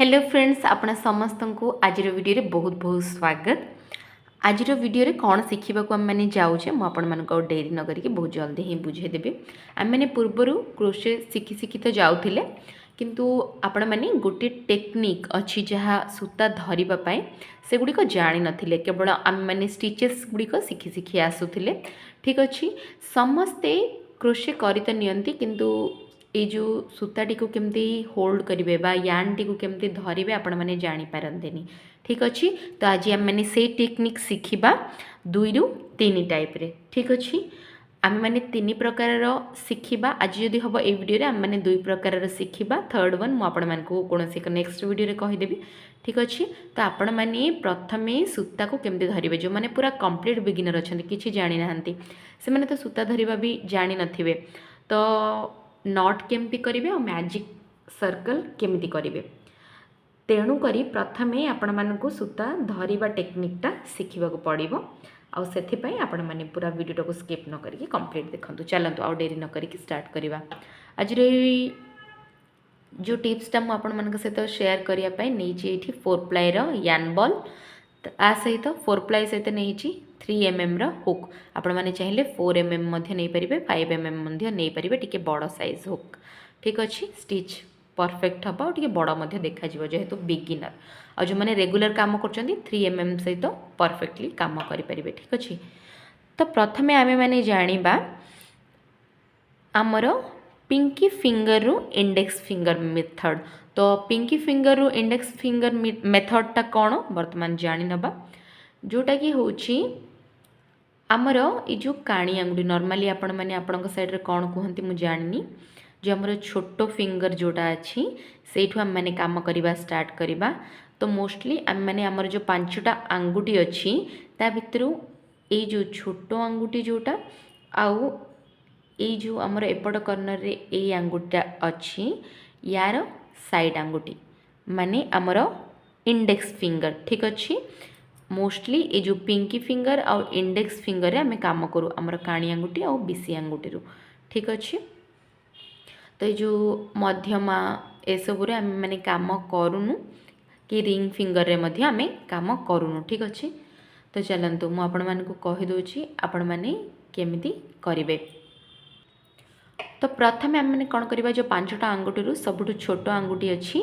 Hello friends, आपण समस्त को आज वीडियो रे बहुत बहुत स्वागत। आज वीडियो रे कौन शिखा को आम मैंने जाऊे मुझे डेरी न करके बहुत जल्दी ही बुझेदेवी। आम मैंने पूर्वर क्रोशे शिखी शिखी तो जाऊे किंतु आपण मैंने गोटे टेक्निक अच्छी जहाँ सूता धरवाई से गुड़िक जाणी नथिले, केवल आम मैंने स्टिचेस गुड़िक शिखी शिखी आसुले। ठीक अच्छे समस्ते क्रोशे कर तो नियंती किंतु ये जो सूताटी को केमती होल्ड करेंगे बा यान टी को केमती धरवे आपण मैंने जानीपारती। ठीक अच्छे तो आज आम मैंने से टेक्निक शिखा 2 ରୁ 3 टाइप रे। ठीक अच्छे आम मैंने 3 प्रकार शिखा। आज जदि हम ये वीडियो आम मैंने 2 प्रकार शिखा। थर्ड वन मुझे कौन एक नेक्स्ट वीडियो कहीदेवी। ठीक अच्छे तो आपण मैंने प्रथम सूता को केमती धरवे। जो मैंने पूरा कंप्लीट बिगिनर अच्छा किसी जानी ना से तो सूता धरवा भी जानी नथिबे तो नॉट केमती करेंगे और मैजिक सर्कल केमती करेंगे। तेणुक प्रथमे आपण मानक सूता धरवा टेक्निकटा शिखा पड़ो आउ से आपण मैंने पूरा वीडियो को स्किप न करके कंप्लीट देखंतु। चलतु आउ डेरी न करके स्टार्ट करवा। आज जो टिप्सटा मुझे आपण मान सहित शेयर करने नहीं 4 प्लाई यान बॉल आ सहित 4 प्लाई सहित नहीं 3 mm हुक। आपण मैंने चाहिए 4 mm नहीं पारे 5 mm नहीं पारे टी बड़ साइज हुक। ठीक अच्छे स्टिच परफेक्ट हम और बड़ देखा जेहेतु बिगिनर और जो मैंने रेगुलर काम कर 3 mm सहित परफेक्टली काम करेंगे। ठीक अच्छे तो प्रथम आम मैंने जाना आमर पिंकी फिंगर रु इंडेक्स फिंगर मेथड। तो पिंकी फिंगर रु इंडेक्स फिंगर मेथडटा कौन बर्तमान जानी नबा। जोटा कि होची आमर ये जो काणी आंगुठी नॉर्मली आपण मैंने आपण साइड रे कौन कहती मुझे जानी जो आमर छोटो फिंगर जोटा अच्छी से आम मैंने काम करवा स्टार्ट करवा। तो मोस्टली आम मैंने आमर जो 5टा आंगुठी अच्छी ता भितर ये जो छोटो आंगुठी जोटा आउ ये जो आमर एपट कर्नर रे ये आंगुठीटा अच्छी यार साइड आंगुठी माने आमर इंडेक्स फिंगर। ठीक अच्छे मोस्टली ये जो पिंकी फिंगर आउ इंडेक्स फिंगर आम काम करूँ आमर काणी आंगुठी आउ बीसी आंगुठी। ठीक अच्छे तो ये जो मध्यमा ए सब आम मैंने काम करूनु कि रिंग फिंगर रे मध्य आम काम करूनु। ठीक अच्छे तो चलतु मुझे आपण मानक कहीदे आपण मैंने केमिति करेंगे। तो प्रथम आम मैंने कौन करवा जो 5टा आंगुठी सबुठ छोट आंगुठी अच्छी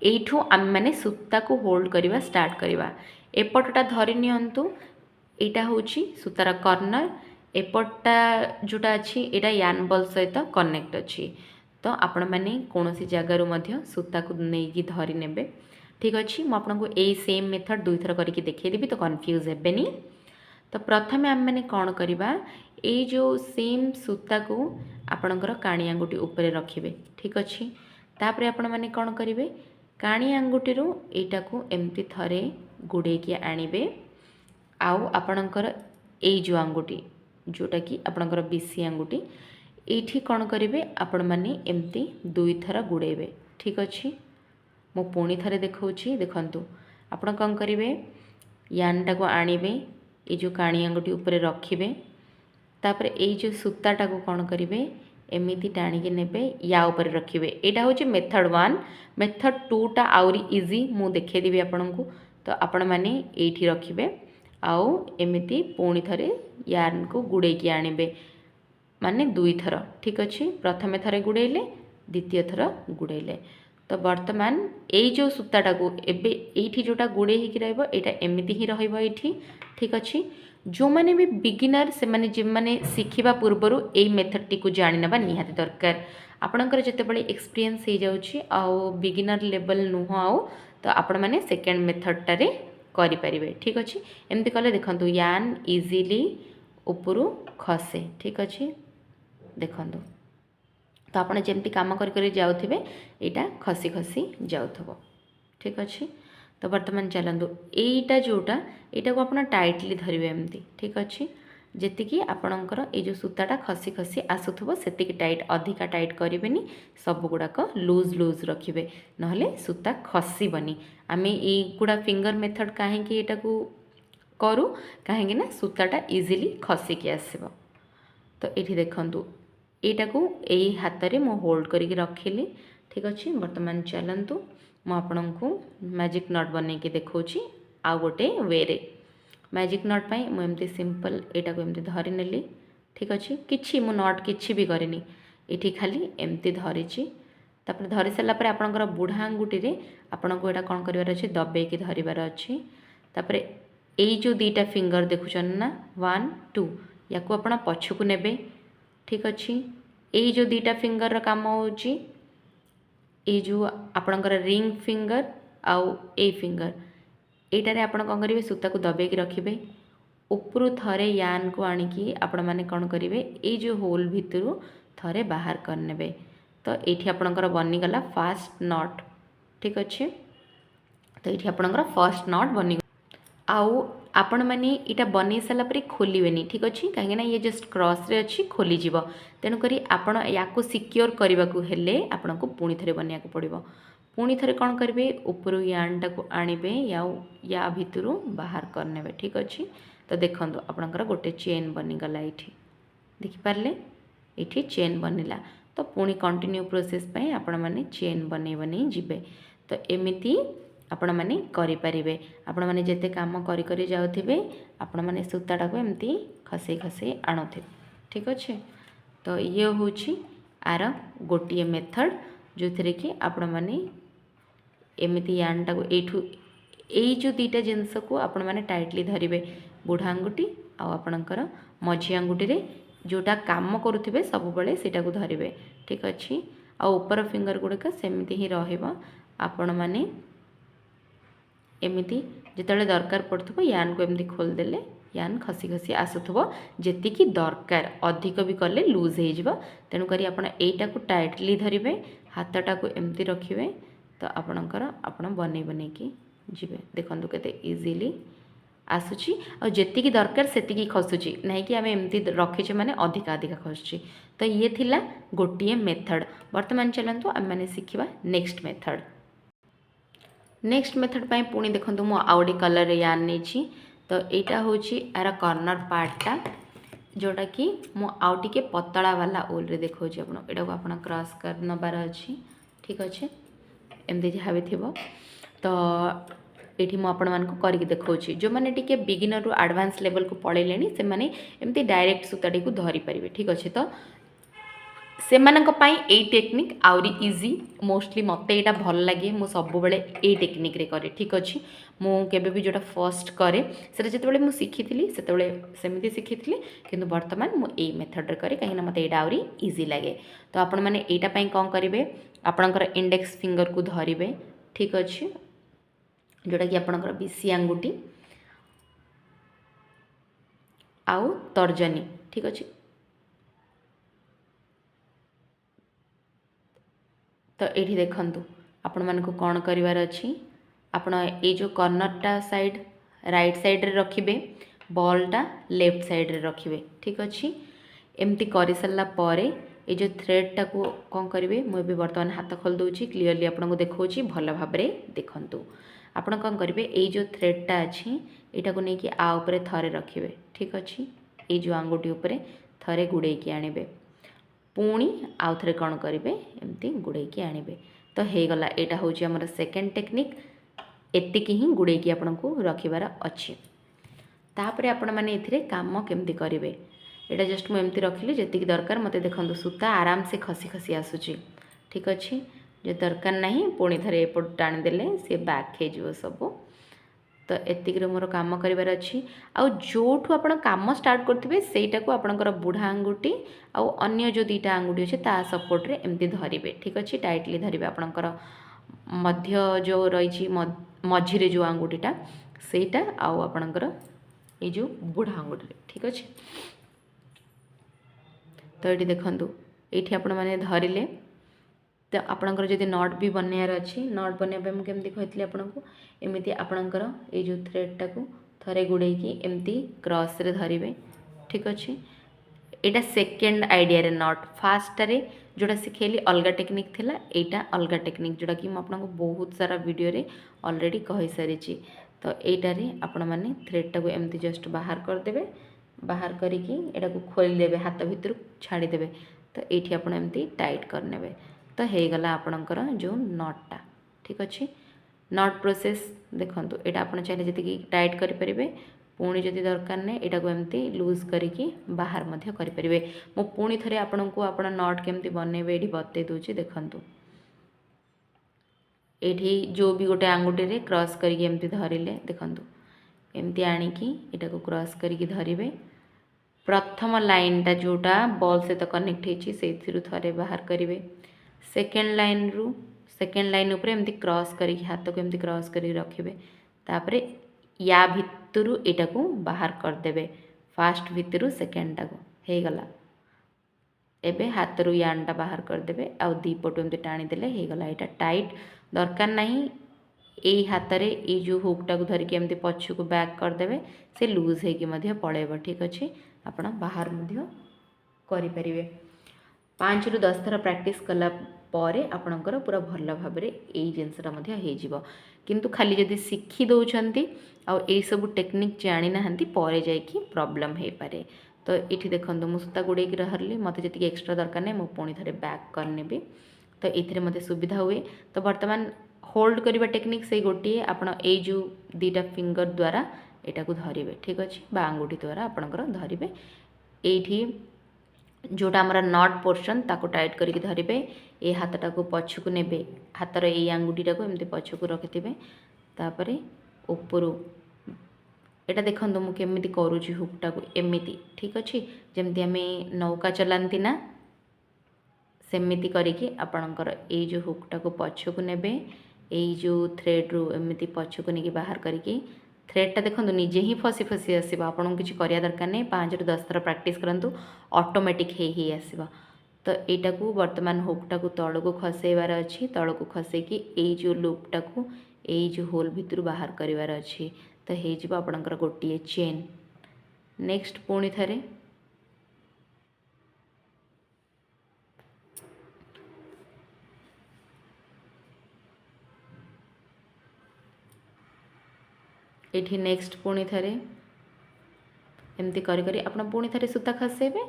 यू आम मैंने सूता को होल्ड करवा स्टार्ट करवा। एपटा धरी नियंतु एटा होची सूतार कर्नर एपटा जोटा अच्छी यहाँ यान बॉल सहित कनेक्ट अच्छी। तो आपण मैंने कौन सी जगार सूता को लेकिन धरी ने। ठीक अच्छे मुझे आपको यही सेम मेथड 2 थर करके देखिएदेवी तो कन्फ्यूज हेबेनी। तो प्रथम आम मैंने कौन करवा ये जो सेम सूता को आपणकर काणी आंगुठी उपरे रखिए। ठीक अच्छे तापर आपण मैंने कौन करेंगे काणी आंगुठी एटा को एमती थरे गुड़े आणवे आउ आपणकर ये जो आंगुठी जोटा कि आपणकर बीसी आंगुठी ये कौन करेंगे आपण मैंने एमती 2 थर गुड़ेबे। ठीक अच्छे मु पुणी थे देखी देखु आपण कौन करेंगे यानटा को आणवे ये जो काणी आंगुठी उपरे रखिए तापर ये जो सूताटा को कौन करेंगे एमती टाणिकी नेबे या ऊपर रखिए। यहाँ हूँ मेथड 1। मेथड 2टा आउरी इजी मु देखदेवी आपण को। तो आपण मैंने ये रखिए आउ एमती पुणी थे यान को गुड़े आणवे माने 2 थर। ठीक अच्छे प्रथमे थरे गुड़ेले द्वितीय थर गुड़ेले। तो वर्तमान ये जो सूताटा को एबे जोटा गुड़े हो एमती ही रहिबो एठी। ठीक अच्छे जो मैंने भी बिगिनर से माने जे माने शिखिबा पूर्वर यही मेथड को जानी नबा निहाती दरकार। आपणकर जेतेबेले एक्सपीरियंस हो जाउछि आउ बिगिनर लेवल नुह आउ तो आपण माने सेकेंड मेथडटारे करि परिबे। ठीक अच्छे एमती कले देखंतु यान इजीली उपरु खसे। ठीक अच्छे देखंतु तो आप जमती काम कर जाऊे यहाँ खसी खसी जाऊब। ठीक अच्छे तो बर्तमान चलतु यहीटा जोटा यहाँ को आप टाइटली धरवे एमती। ठीक अच्छे जी आपणकर ये जो सूताटा खसी खसी आसुव से टाइट अधिका टाइट करेंगे सब गुड़ाक लूज लूज रखिए नहले सूता खसबनी। आम युड़ा फिंगर मेथड कहीं यहाँ को करूँ कहीं सूताटा इजिली खसिकी आसब। तो ये देखंतु यहाँ को यही हाथ में मु होल्ड करके रखिली। ठीक अच्छे बर्तमान चलतु ମୁଁ ଆପଣଙ୍କୁ ମ୍ୟାଜିକ୍ ନଟ୍ ବନେଇକି ଦେଖାଉଛି ଆଉ ଗୋଟେ ୱେରେ। ମ୍ୟାଜିକ୍ ନଟ୍ ପାଇଁ ମୁଁ ଏମିତି ସିମ୍ପଲ୍ ଏଇଟାକୁ ଏମିତି ଧରି ନେଲି। ଠିକ୍ ଅଛି, କିଛି ମୁଁ ନଟ୍ କିଛି ବି କରିନି, ଏଠି ଖାଲି ଏମିତି ଧରିଛି। ତାପରେ ଧରି ସାରିଲା ପରେ ଆପଣଙ୍କର ବୁଢ଼ା ଆଙ୍ଗୁଠିରେ ଆପଣଙ୍କୁ ଏଇଟା କ'ଣ କରିବାର ଅଛି, ଦବେଇକି ଧରିବାର ଅଛି। ତାପରେ ଏଇ ଯେଉଁ ଦୁଇଟା ଫିଙ୍ଗର ଦେଖୁଛନ୍ତି ନା 1 2, ୟାକୁ ଆପଣ ପଛକୁ ନେବେ। ଠିକ୍ ଅଛି, ଏଇ ଯେଉଁ ଦୁଇଟା ଫିଙ୍ଗରର କାମ ହେଉଛି ଏଇ ଯେଉଁ ଆପଣଙ୍କର ରିଙ୍ଗ ଫିଙ୍ଗର ଆଉ ଏଇ ଫିଙ୍ଗର, ଏଇଟାରେ ଆପଣ କ'ଣ କରିବେ, ସୂତାକୁ ଦବେଇକି ରଖିବେ। ଉପରୁ ଥରେ ୟାନ୍କୁ ଆଣିକି ଆପଣମାନେ କ'ଣ କରିବେ, ଏଇ ଯେଉଁ ହୋଲ୍ ଭିତରୁ ଥରେ ବାହାର କରିନେବେ। ତ ଏଇଠି ଆପଣଙ୍କର ବନିଗଲା ଫାର୍ଷ୍ଟ ନଟ୍। ଠିକ୍ ଅଛି, ତ ଏଇଠି ଆପଣଙ୍କର ଫାର୍ଷ୍ଟ ନଟ୍ ବନିଗଲା। ଆଉ ଆପଣମାନେ ଏଇଟା ବନେଇ ସାରିଲା ପରେ ଖୋଲିବେନି। ଠିକ୍ ଅଛି, କାହିଁକିନା ଇଏ ଜଷ୍ଟ କ୍ରସ୍ରେ ଅଛି, ଖୋଲିଯିବ। ତେଣୁକରି ଆପଣ ୟାକୁ ସିକ୍योर କରିବାକୁ ହେଲେ ଆପଣଙ୍କୁ ପୁଣି ଥରେ ବନେଇବାକୁ ପଡ଼ିବ। ପୁଣି ଥରେ କ'ଣ କରିବେ, ଉପରୁ ୟାନ୍ଟାକୁ ଆଣିବେ, ୟା ଭିତରୁ ବାହାର କରିନେବେ। ଠିକ୍ ଅଛି, ତ ଦେଖନ୍ତୁ ଆପଣଙ୍କର ଗୋଟେ ଚେନ୍ ବନିଗଲା। ଏଇଠି ଦେଖିପାରିଲେ, ଏଇଠି ଚେନ୍ ବନିଲା। ତ ପୁଣି କଣ୍ଟିନ୍ୟू ପ୍ରୋସେସ୍ ପାଇଁ ଆପଣମାନେ ଚେନ୍ ବନେଇ ବନେଇ ଯିବେ। ତ ଏମିତି ଆପଣମାନେ କରିପାରିବେ। ଆପଣମାନେ ଯେତେ କାମ କରି କରି ଯାଉଥିବେ, ଆପଣମାନେ ସୂତାଟାକୁ ଏମିତି ଖସେଇ ଖସେଇ ଆଣୁଥିବେ। ଠିକ୍ ଅଛି, ତ ଇଏ ହେଉଛି ଆର ଗୋଟିଏ ମେଥଡ଼, ଯେଉଁଥିରେ କି ଆପଣମାନେ ଏମିତି ୟାନ୍ଟାକୁ ଏଇଠୁ ଏଇ ଯେଉଁ ଦୁଇଟା ଜିନିଷକୁ ଆପଣମାନେ ଟାଇଟଲି ଧରିବେ, ବୁଢ଼ା ଆଙ୍ଗୁଠି ଆଉ ଆପଣଙ୍କର ମଝି ଆଙ୍ଗୁଠିରେ ଯେଉଁଟା କାମ କରୁଥିବେ ସବୁବେଳେ ସେଇଟାକୁ ଧରିବେ। ଠିକ୍ ଅଛି, ଆଉ ଉପର ଫିଙ୍ଗର ଗୁଡ଼ିକ ସେମିତି ହିଁ ରହିବ। ଆପଣମାନେ ଏମିତି ଯେତେବେଳେ ଦରକାର ପଡ଼ୁଥିବ ୟାନ୍କୁ ଏମିତି ଖୋଲିଦେଲେ ୟାନ୍ ଖସି ଖସି ଆସୁଥିବ। ଯେତିକି ଦରକାର, ଅଧିକ ବି କଲେ ଲୁଜ୍ ହେଇଯିବ। ତେଣୁକରି ଆପଣ ଏଇଟାକୁ ଟାଇଟଲି ଧରିବେ, ହାତଟାକୁ ଏମିତି ରଖିବେ। ତ ଆପଣ ବନେଇ ବନେଇକି ଯିବେ। ଦେଖନ୍ତୁ କେତେ ଇଜିଲି ଆସୁଛି, ଆଉ ଯେତିକି ଦରକାର ସେତିକି ଖସୁଛି, ନାହିଁକି ଆମେ ଏମିତି ରଖିଛେ ମାନେ ଅଧିକା ଖସୁଛି। ତ ଇଏ ଥିଲା ଗୋଟିଏ ମେଥଡ଼। ବର୍ତ୍ତମାନ ଚାଲନ୍ତୁ ଆମେମାନେ ଶିଖିବା ନେକ୍ସଟ ମେଥଡ଼। ନେକ୍ସଟ ମେଥଡ଼ ପାଇଁ ପୁଣି ଦେଖନ୍ତୁ ମୁଁ ଆଉ ଗୋଟେ କଲର୍ରେ ୟାନ୍ ନେଇଛି। ତ ଏଇଟା ହେଉଛି ଆର କର୍ଣ୍ଣର ପାର୍ଟଟା, ଯେଉଁଟାକି ମୁଁ ଆଉ ଟିକେ ପତଳା ବାଲା ଉଲ୍ରେ ଦେଖାଉଛି ଆପଣଙ୍କୁ। ଏଇଟାକୁ ଆପଣ କ୍ରସ୍ କରି ନେବାର ଅଛି। ଠିକ୍ ଅଛି, ଏମିତି ଯାହା ବି ଥିବ। ତ ଏଇଠି ମୁଁ ଆପଣମାନଙ୍କୁ କରିକି ଦେଖାଉଛି। ଯେଉଁମାନେ ଟିକେ ବିଗିନରରୁ ଆଡ଼ଭାନ୍ସ ଲେଭେଲକୁ ପଳେଇଲେଣି ସେମାନେ ଏମିତି ଡାଇରେକ୍ଟ ସୂତାଟିକୁ ଧରିପାରିବେ। ଠିକ୍ ଅଛି, ତ ସେମାନଙ୍କ ପାଇଁ ଏଇ ଟେକ୍ନିକ୍ ଆହୁରି ଇଜି। ମୋଷ୍ଟଲି ମୋତେ ଏଇଟା ଭଲ ଲାଗେ, ମୁଁ ସବୁବେଳେ ଏଇ ଟେକ୍ନିକ୍ରେ କରେ। ଠିକ୍ ଅଛି, ମୁଁ କେବେ ବି ଯେଉଁଟା ଫର୍ଷ୍ଟ କରେ ସେଇଟା ଯେତେବେଳେ ମୁଁ ଶିଖିଥିଲି ସେତେବେଳେ ସେମିତି ଶିଖିଥିଲି, କିନ୍ତୁ ବର୍ତ୍ତମାନ ମୁଁ ଏଇ ମେଥଡ଼ରେ କରେ, କାହିଁକିନା ମୋତେ ଏଇଟା ଆହୁରି ଇଜି ଲାଗେ। ତ ଆପଣମାନେ ଏଇଟା ପାଇଁ କ'ଣ କରିବେ, ଆପଣଙ୍କର ଇଣ୍ଡେକ୍ସ ଫିଙ୍ଗରକୁ ଧରିବେ। ଠିକ୍ ଅଛି, ଯେଉଁଟାକି ଆପଣଙ୍କର ବିଶି ଆଙ୍ଗୁଠି ଆଉ ତର୍ଜନୀ। ଠିକ୍ ଅଛି, ତ ଏଇଠି ଦେଖନ୍ତୁ ଆପଣମାନଙ୍କୁ କ'ଣ କରିବାର ଅଛି। ଆପଣ ଏଇ ଯେଉଁ କର୍ଣ୍ଣରଟା ସାଇଡ଼୍ ରାଇଟ୍ ସାଇଡ଼୍ରେ ରଖିବେ, ବଲ୍ଟା ଲେଫ୍ଟ ସାଇଡ଼୍ରେ ରଖିବେ। ଠିକ୍ ଅଛି, ଏମିତି କରିସାରିଲା ପରେ ଏଇ ଯେଉଁ ଥ୍ରେଡ଼ଟାକୁ କ'ଣ କରିବେ, ମୁଁ ଏବେ ବର୍ତ୍ତମାନ ହାତ ଖୋଲି ଦେଉଛି, କ୍ଲିଅରଲି ଆପଣଙ୍କୁ ଦେଖାଉଛି, ଭଲ ଭାବରେ ଦେଖନ୍ତୁ। ଆପଣ କ'ଣ କରିବେ, ଏଇ ଯେଉଁ ଥ୍ରେଡ଼ଟା ଅଛି ଏଇଟାକୁ ନେଇକି ଆ ଉପରେ ଥରେ ରଖିବେ। ଠିକ୍ ଅଛି, ଏଇ ଯେଉଁ ଆଙ୍ଗୁଠି ଉପରେ ଥରେ ଗୁଡ଼େଇକି ଆଣିବେ। ପୁଣି ଆଉ ଥରେ କ'ଣ କରିବେ, ଏମିତି ଗୁଡ଼େଇକି ଆଣିବେ। ତ ହେଇଗଲା, ଏଇଟା ହେଉଛି ଆମର ସେକେଣ୍ଡ ଟେକ୍ନିକ୍। ଏତିକି ହିଁ ଗୁଡ଼େଇକି ଆପଣଙ୍କୁ ରଖିବାର ଅଛି। ତାପରେ ଆପଣମାନେ ଏଥିରେ କାମ କେମିତି କରିବେ, ଏଇଟା ଜଷ୍ଟ ମୁଁ ଏମିତି ରଖିଲି, ଯେତିକି ଦରକାର ମୋତେ ଦେଖନ୍ତୁ ସୂତା ଆରାମସେ ଖସି ଖସି ଆସୁଛି। ଠିକ୍ ଅଛି, ଯଦି ଦରକାର ନାହିଁ ପୁଣି ଥରେ ଏପଟ ଟାଣିଦେଲେ ସିଏ ବ୍ୟାକ୍ ହେଇଯିବ ସବୁ। ତ ଏତିକିରେ ମୋର କାମ କରିବାର ଅଛି। ଆଉ ଯେଉଁଠୁ ଆପଣ କାମ ଷ୍ଟାର୍ଟ କରିଥିବେ ସେଇଟାକୁ ଆପଣଙ୍କର ବୁଢ଼ା ଆଙ୍ଗୁଠି ଆଉ ଅନ୍ୟ ଯେଉଁ ଦୁଇଟା ଆଙ୍ଗୁଠି ଅଛି ତା ସପୋର୍ଟରେ ଏମିତି ଧରିବେ। ଠିକ୍ ଅଛି, ଟାଇଟଲି ଧରିବେ। ଆପଣଙ୍କର ମଧ୍ୟ ଯେଉଁ ରହିଛି ମଝିରେ ଯେଉଁ ଆଙ୍ଗୁଠିଟା ସେଇଟା ଆଉ ଆପଣଙ୍କର ଏଇ ଯେଉଁ ବୁଢ଼ା ଆଙ୍ଗୁଠିରେ। ଠିକ୍ ଅଛି, ତ ଏଇଠି ଦେଖନ୍ତୁ, ଏଇଠି ଆପଣମାନେ ଧରିଲେ। ତ ଆପଣଙ୍କର ଯଦି ନଟ୍ ବି ବନେଇବାର ଅଛି, ନଟ୍ ବନେଇବା ପାଇଁ ମୁଁ କେମିତି କହିଥିଲି ଆପଣଙ୍କୁ, ଏମିତି ଆପଣଙ୍କର ଏଇ ଯେଉଁ ଥ୍ରେଡ଼ଟାକୁ ଥରେ ଗୁଡ଼େଇକି ଏମିତି କ୍ରସ୍ରେ ଧରିବେ। ଠିକ୍ ଅଛି, ଏଇଟା ସେକେଣ୍ଡ ଆଇଡ଼ିଆରେ ନଟ୍। ଫାର୍ଷ୍ଟଟାରେ ଯେଉଁଟା ଶିଖେଇଲି ଅଲଗା ଟେକ୍ନିକ୍ ଥିଲା, ଏଇଟା ଅଲଗା ଟେକ୍ନିକ୍, ଯେଉଁଟାକି ମୁଁ ଆପଣଙ୍କୁ ବହୁତ ସାରା ଭିଡ଼ିଓରେ ଅଲରେଡ଼ି କହିସାରିଛି। ତ ଏଇଟାରେ ଆପଣମାନେ ଥ୍ରେଡ଼ଟାକୁ ଏମିତି ଜଷ୍ଟ ବାହାର କରିଦେବେ। ବାହାର କରିକି ଏଟାକୁ ଖୋଲିଦେବେ, ହାତ ଭିତରୁ ଛାଡ଼ିଦେବେ। ତ ଏଇଠି ଆପଣ ଏମିତି ଟାଇଟ୍ କରିନେବେ। ତ ହେଇଗଲା ଆପଣଙ୍କର ଯେଉଁ ନଟ୍ଟା। ठीक अच्छे नट प्रोसेस देखो यहाँ आप चाहिए जी टाइट करेंगे पुणी जदि दरकार नहीं यहाँ को एमती लूज करके बाहर करेंगे मो पुणी थे आपण को आप नट केमती बनइबे ये बतई दूसरी देखूँ ये जो भी गोटे आंगुठी रे क्रॉस करके एमती धरिले देखूँ एमती आणिकी यहाँ को क्रॉस करके धरिबे प्रथम लाइनटा जोटा बॉल सहित कनेक्ट होती से थे बाहर करेंगे सेकेंड लाइन रु सेकेंड लाइन उपर एमती क्रॉस करके हाथ को एमती क्रॉस करके रखिए तापर या भितरु यहाँ को बाहर करदे फास्ट भितरु सेकेंडटा को हो गला एबे हाथ रु यानटा बाहर करदे आउ दी पटु एमती टाणीदेले हो गला यहाँ टाइट दरकार नहीं यही हाथ में ये जो हुकटा को धरिकी एमती पछ को बैक करदे से लूज होगी पलैब ठीक अच्छे आप बाहर करें 5 ରୁ 10 थर प्रैक्टिस कला परे आपणकर पूरा भल भाव यही जिनसटा हो किंतु खाली जदि शिखी दौरान आई सब टेक्निक जानी ना पर जाकि प्रॉब्लम हो पारे तो ये देखो मुझे सूता गुड़े रही मत जी एक्सट्रा दरकार नहीं मुझे पुणी थे बैक करनेबी तो ये मत सुविधा हुए तो बर्तमान होल्ड करवा टेक्निक से गोटे आप जो दीटा फिंगर द्वारा यहाँ को धरवे ठीक अच्छे आंगुठी द्वारा आपणकर धरवे ये जोटा आमर नट पोर्शन ताको टाइट करके धरवे ये हाथटा को पछकू ने हाथर ये आंगुठीटा को एमती पछकू रखिथे तापर ऊपर यहाँ देखो मुझे करुँची हुकटा को एमती ठीक अच्छे जमती आम नौका चलाती ना सेमती करिकी आपणकर ये जो हुकटा को पछकू ने यही जो थ्रेड रु एमती पछकू नहीं बाहर करके थ्रेडटा देखो निजे ही फसी फसी आसो आपको किसी करिया दरकार नहीं 5 ରୁ 10 थर प्रैक्टिस करूँ ऑटोमेटिक ही आसो तो यहाँ को बर्तमान हुकटा को तल को खसेबार अच्छी तल को खसेकी यही जो लूपटा को यही जो होल भितर बाहर करार अच्छी तो हो आपणकर गोटे चेन नेक्स्ट पुणी थे ये नेक्स्ट पुणी थे एमती करी आप पुणी थे सूता खसेबे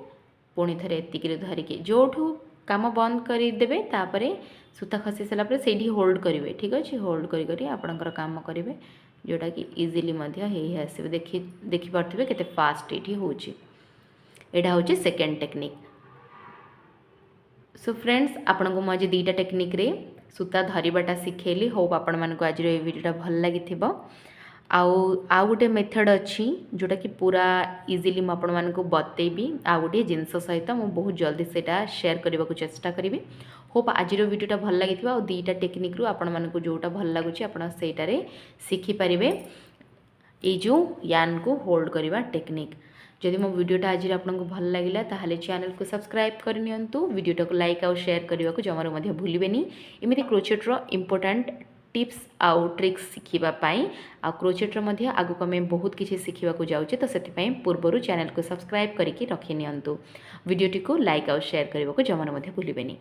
पुणी थे एतिक धरिकी जोठू काम बंद करदे तापर सूता खसी सारापर से होल्ड करेंगे ठीक अच्छे होल्ड करी आपणकर काम करेंगे जोटा कि इजिली आसो देखिपे के फास्ट ये होड़ा हूँ सेकेंड टेक्निक सो फ्रेंड्स आपण को मुझे दीटा टेक्निक रे सूता धरवाटा शिखेली होप आपण मानक आज वीडियोटा भल लगी आउ गोटे मेथड अच्छी जोटा कि पूरा इजिली मुझे बतेबी आ गोटे जिनस सहित मुझे बहुत जल्दी से शेयर करने को चेष्टा करी होप आज वीडियोटा भल लगी दीटा टेक्निक रू आपण मानक जोटा भल लगुच आपरे शिखिपारे ये जो यान को होल्ड करवा टेक्निक जदि मो वीडियोटा आज आपको भल लगे ताहले चैनल को सब्सक्राइब करनियंतु वीडियोटा को लाइक आउ शेयर करने को जमार भूलें एमती क्रोचेट्र इंपोर्टेंट टिप्स आउ ट्रिक्स शिखापी आ क्रोचेट्र आगक आम बहुत किसी शिखा जाऊे तो से पूर्वर चैनल को सब्सक्राइब करके रखी नियंतु वीडियोटी को लाइक आउ शेयर करने को जमार भूलें।